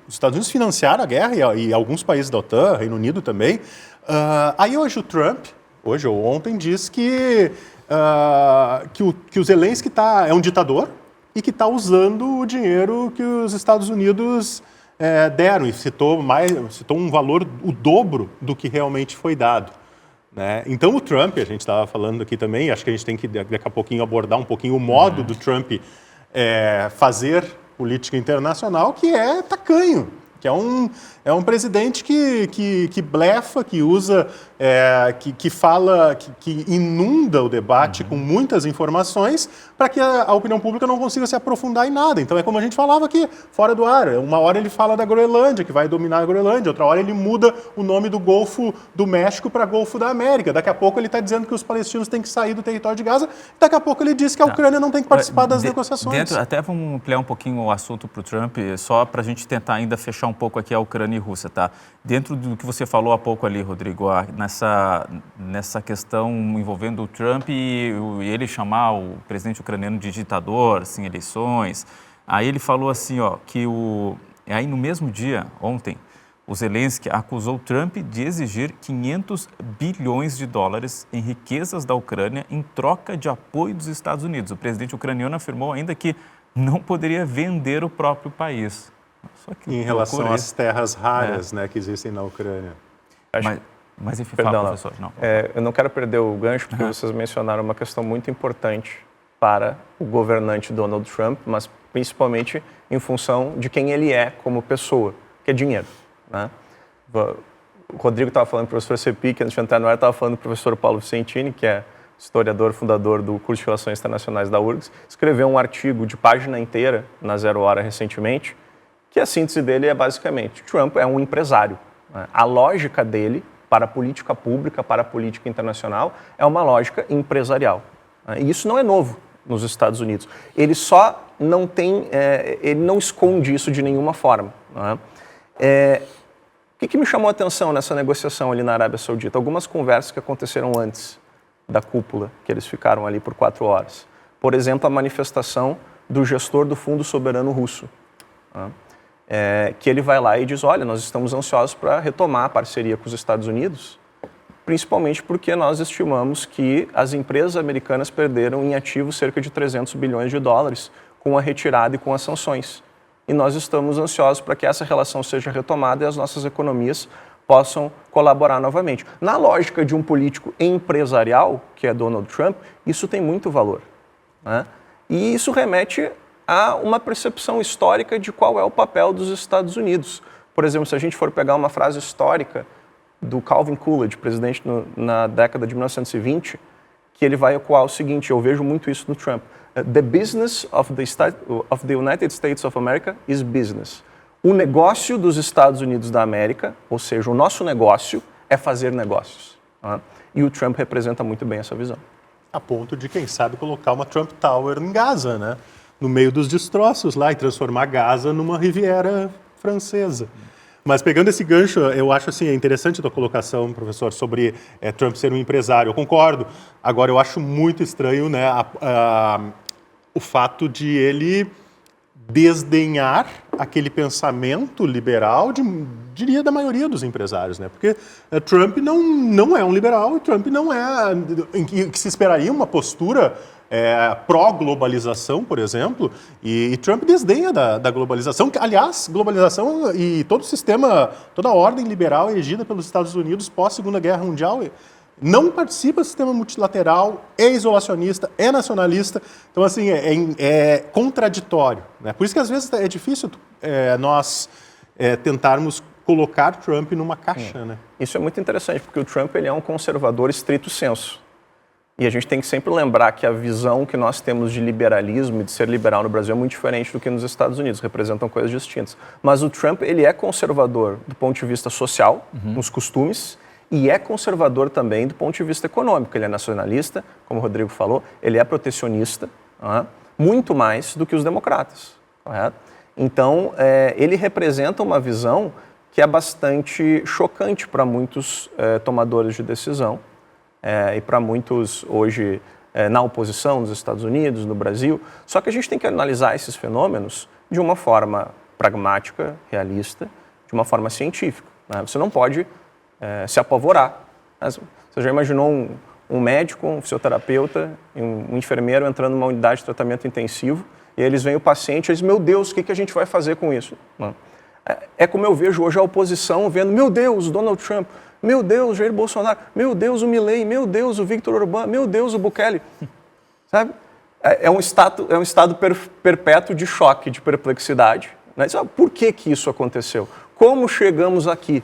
os Estados Unidos financiaram a guerra e alguns países da OTAN, Reino Unido também. Aí hoje o Trump, hoje ou ontem, diz que o Zelensky é um ditador e que está usando o dinheiro que os Estados Unidos deram e citou um valor, o dobro do que realmente foi dado. Né? Então o Trump, a gente estava falando aqui também, acho que a gente tem que daqui a pouquinho abordar um pouquinho o modo do Trump fazer política internacional, que é tacanho, que é um presidente que blefa, que usa, que fala, que inunda o debate com muitas informações para que a opinião pública não consiga se aprofundar em nada. Então é como a gente falava aqui, fora do ar. Uma hora ele fala da Groenlândia, que vai dominar a Groenlândia, outra hora ele muda o nome do Golfo do México para Golfo da América. Daqui a pouco ele está dizendo que os palestinos têm que sair do território de Gaza, daqui a pouco ele diz que a Ucrânia não tem que participar das negociações. Até vamos ampliar um pouquinho o assunto para o Trump, só para a gente tentar ainda fechar um pouco aqui a Ucrânia e Rússia, tá? Dentro do que você falou há pouco ali, Rodrigo, nessa questão envolvendo o Trump e ele chamar o presidente ucraniano de ditador, sem eleições, aí ele falou assim, que aí no mesmo dia, ontem, o Zelensky acusou o Trump de exigir 500 bilhões de dólares em riquezas da Ucrânia em troca de apoio dos Estados Unidos. O presidente ucraniano afirmou ainda que não poderia vender o próprio país. Em relação às terras raras que existem na Ucrânia. Mas enfim, Perdão, fala, professor. Não. Eu não quero perder o gancho, porque vocês mencionaram uma questão muito importante para o governante Donald Trump, mas principalmente em função de quem ele é como pessoa, que é dinheiro. Né? O Rodrigo estava falando do professor Cepic, antes de entrar no ar, estava falando do professor Paulo Vicentini, que é historiador, fundador do curso de Relações Internacionais da URGS, escreveu um artigo de página inteira na Zero Hora recentemente, que a síntese dele é basicamente, Trump é um empresário. Né? A lógica dele para a política pública, para a política internacional, é uma lógica empresarial. Né? E isso não é novo nos Estados Unidos. Ele só não tem, ele não esconde isso de nenhuma forma. Né? O que me chamou a atenção nessa negociação ali na Arábia Saudita? Algumas conversas que aconteceram antes da cúpula, que eles ficaram ali por 4 horas. Por exemplo, a manifestação do gestor do Fundo Soberano Russo. Né? Que ele vai lá e diz, olha, nós estamos ansiosos para retomar a parceria com os Estados Unidos, principalmente porque nós estimamos que as empresas americanas perderam em ativos cerca de 300 bilhões de dólares com a retirada e com as sanções. E nós estamos ansiosos para que essa relação seja retomada e as nossas economias possam colaborar novamente. Na lógica de um político empresarial, que é Donald Trump, isso tem muito valor. Né? E isso remete a uma percepção histórica de qual é o papel dos Estados Unidos. Por exemplo, se a gente for pegar uma frase histórica do Calvin Coolidge, presidente na década de 1920, que ele vai ecoar o seguinte, eu vejo muito isso no Trump, the business of the United States of America is business. O negócio dos Estados Unidos da América, ou seja, o nosso negócio é fazer negócios. Né? E o Trump representa muito bem essa visão. A ponto de, quem sabe, colocar uma Trump Tower em Gaza, né? No meio dos destroços lá e transformar Gaza numa Riviera francesa. Mas pegando esse gancho, eu acho assim, é interessante a tua colocação, professor, sobre Trump ser um empresário. Eu concordo. Agora, eu acho muito estranho, né, o fato de ele desdenhar aquele pensamento liberal, diria, da maioria dos empresários, né? Porque Trump não é um liberal e Trump não é... Em que se esperaria uma postura pró-globalização, por exemplo, e Trump desdenha da globalização, que, aliás, globalização e todo o sistema, toda a ordem liberal erigida pelos Estados Unidos pós-Segunda Guerra Mundial não participa do sistema multilateral, é isolacionista, é nacionalista, então assim, é contraditório. Né? Por isso que às vezes é difícil nós tentarmos colocar Trump numa caixa. Né? Isso é muito interessante, porque o Trump ele é um conservador estrito sensu. E a gente tem que sempre lembrar que a visão que nós temos de liberalismo e de ser liberal no Brasil é muito diferente do que nos Estados Unidos, representam coisas distintas. Mas o Trump ele é conservador do ponto de vista social, nos costumes, e é conservador também do ponto de vista econômico. Ele é nacionalista, como o Rodrigo falou, ele é protecionista, muito mais do que os democratas. Correto? Então, ele representa uma visão que é bastante chocante para muitos tomadores de decisão e para muitos hoje na oposição nos Estados Unidos, no Brasil. Só que a gente tem que analisar esses fenômenos de uma forma pragmática, realista, de uma forma científica. Né? Você não pode se apavorar. Você já imaginou um médico, um fisioterapeuta, um enfermeiro entrando numa unidade de tratamento intensivo e eles veem o paciente e dizem, meu Deus, o que a gente vai fazer com isso? Não. É como eu vejo hoje a oposição vendo, meu Deus, o Donald Trump, meu Deus, o Jair Bolsonaro, meu Deus, o Milei, meu Deus, o Victor Orbán, meu Deus, o Bukele. Sabe? É um estado perpétuo de choque, de perplexidade. Né? Por que isso aconteceu? Como chegamos aqui?